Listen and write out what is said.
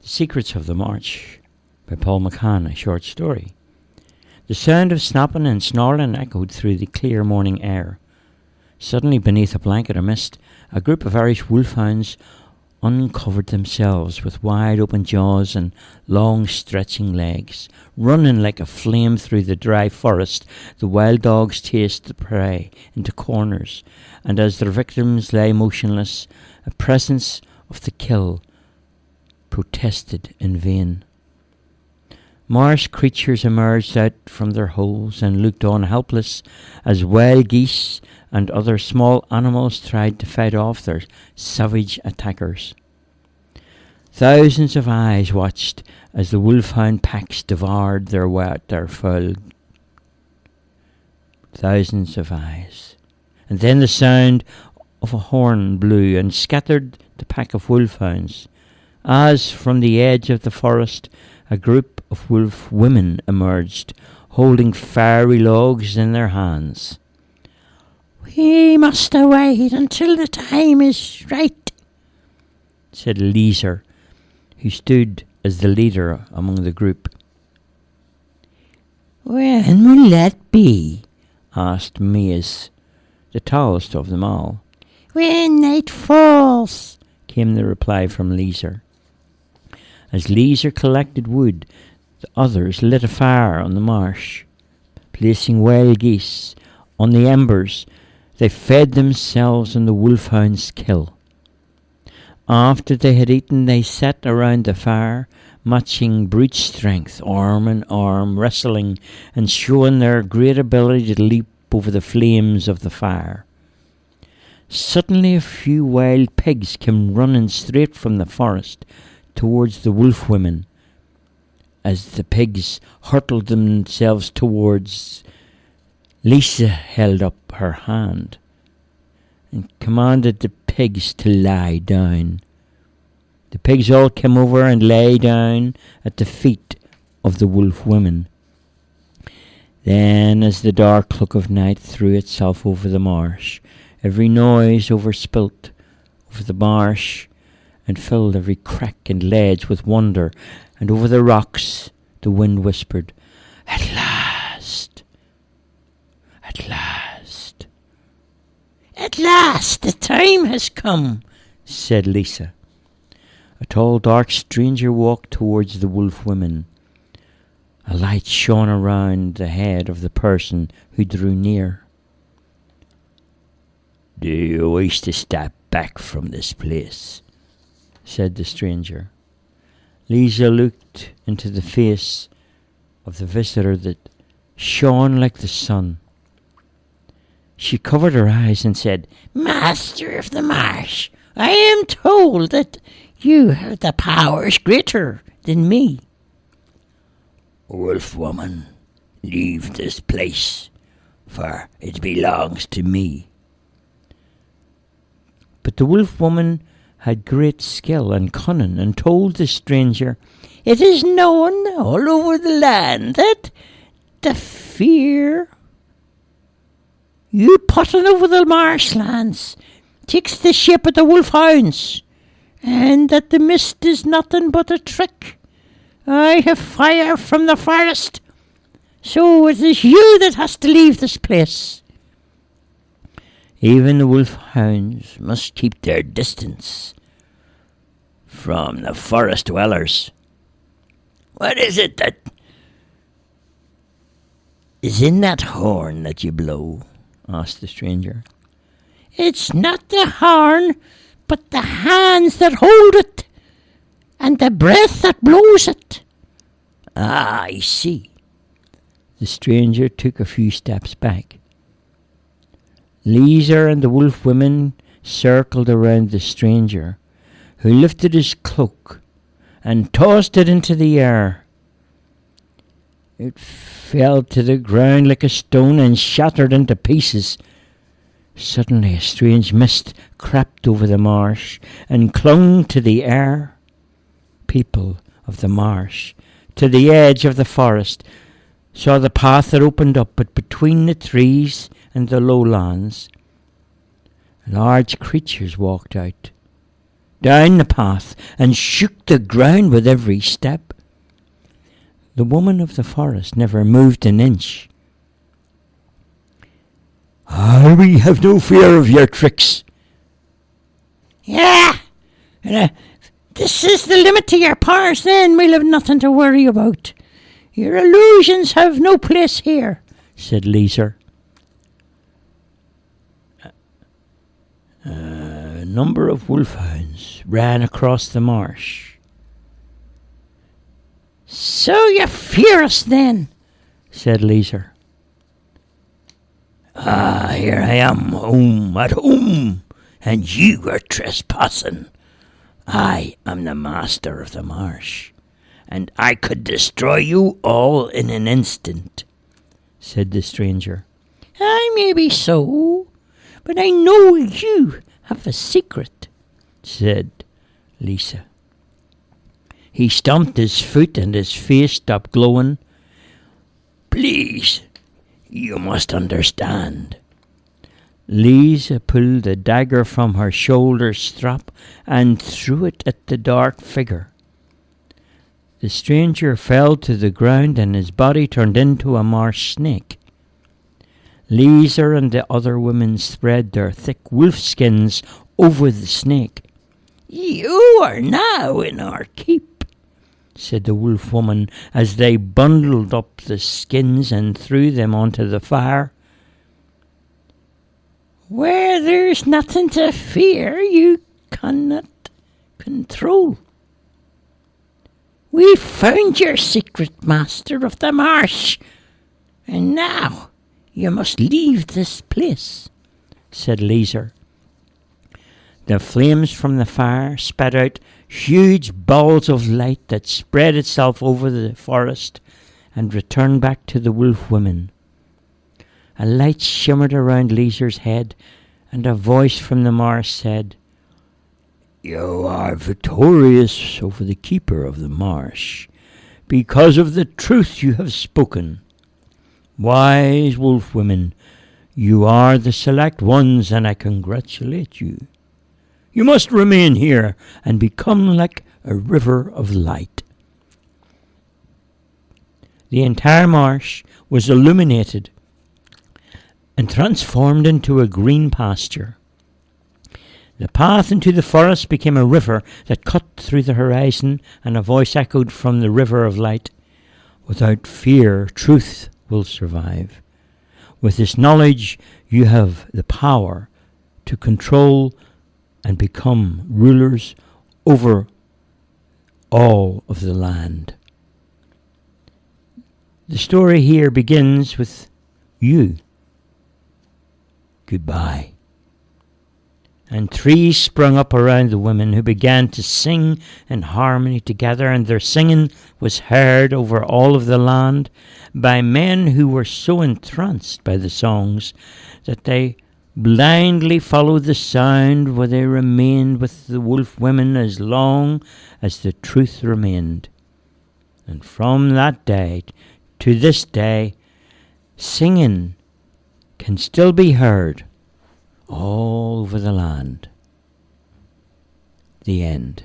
The Secrets of the Marsh by Paul McCann, a short story. The sound of snapping and snarling echoed through the clear morning air. Suddenly, beneath a blanket of mist, a group of Irish wolfhounds uncovered themselves with wide open jaws and long stretching legs. Running like a flame through the dry forest, the wild dogs chased the prey into corners, and as their victims lay motionless, a presence of the kill protested in vain. Marsh creatures emerged out from their holes and looked on helpless as wild geese and other small animals tried to fight off their savage attackers. Thousands of eyes watched as the wolfhound packs devoured their fowl. Thousands of eyes. And then the sound of a horn blew and scattered the pack of wolfhounds, as from the edge of the forest a group of wolf women emerged, holding fiery logs in their hands. "We must wait until the time is right," said Leeser, who stood as the leader among the group. "When will that be?" asked Mies, the tallest of them all. "When night falls," came the reply from Leeser. As Leeser collected wood, the others lit a fire on the marsh. Placing wild geese on the embers, they fed themselves on the wolfhound's kill. After they had eaten, they sat around the fire, matching brute strength, arm in arm, wrestling and showing their great ability to leap over the flames of the fire. Suddenly a few wild pigs came running straight from the forest towards the wolf women. As the pigs hurtled themselves towards, Lisa held up her hand and commanded the pigs to lie down. The pigs all came over and lay down at the feet of the wolf women. Then, as the dark cloak of night threw itself over the marsh, every noise overspilt over the marsh and filled every crack and ledge with wonder, and over the rocks the wind whispered, "At last! At last!" "At last the time has come," said Lisa. A tall, dark stranger walked towards the wolf women. A light shone around the head of the person who drew near. "Do you wish to step back from this place?" said the stranger. Lisa looked into the face of the visitor that shone like the sun. She covered her eyes and said, "Master of the marsh, I am told that you have the powers greater than me." "Wolf woman, leave this place, for it belongs to me." But the wolf woman had great skill and cunning, and told the stranger, "It is known all over the land that the fear you putting over the marshlands takes the shape of the wolfhounds, and that the mist is nothing but a trick. I have fire from the forest, so it is you that has to leave this place." "Even the wolfhounds must keep their distance from the forest dwellers. What is it that is in that horn that you blow?" asked the stranger. "It's not the horn, but the hands that hold it, and the breath that blows it." "Ah, I see." The stranger took a few steps back. Leeser and the wolf women circled around the stranger, who lifted his cloak and tossed it into the air. It fell to the ground like a stone and shattered into pieces. Suddenly a strange mist crept over the marsh and clung to the air. People of the marsh, to the edge of the forest, saw the path that opened up, but between the trees and the lowlands, large creatures walked out. down the path and shook the ground with every step. The woman of the forest never moved an inch. We have no fear of your tricks. Yeah, this is the limit to your powers, then we'll have nothing to worry about. Your illusions have no place here, said Leeser. A number of wolfhounds ran across the marsh. So you fear us, then, said Leeser. Here I am, at home, and you are trespassing. I am the master of the marsh, and I could destroy you all in an instant, said the stranger. I may be so, but I know you have a secret, said Lisa. He stomped his foot and his face stopped glowing. Please, you must understand. Lisa pulled a dagger from her shoulder strap and threw it at the dark figure. The stranger fell to the ground and his body turned into a marsh snake. Lisa and the other women spread their thick wolf skins over the snake. You are now in our keep, said the wolf woman as they bundled up the skins and threw them onto the fire. Where there's nothing to fear, you cannot control. We found your secret, master of the marsh, and now you must leave this place, said Leeser. The flames from the fire spat out huge balls of light that spread itself over the forest and returned back to the wolf women. A light shimmered around Leeser's head, and a voice from the marsh said, You are victorious over the keeper of the marsh, because of the truth you have spoken. Wise wolf women, you are the select ones, and I congratulate you. You must remain here and become like a river of light. The entire marsh was illuminated and transformed into a green pasture. The path into the forest became a river that cut through the horizon, and a voice echoed from the river of light. Without fear, truth will survive. With this knowledge, you have the power to control and become rulers over all of the land. The story here begins with you. Goodbye. And trees sprung up around the women, who began to sing in harmony together, and their singing was heard over all of the land by men who were so entranced by the songs that they blindly followed the sound, where they remained with the wolf women as long as the truth remained. And from that day to this day, singing can still be heard all over the land. The end.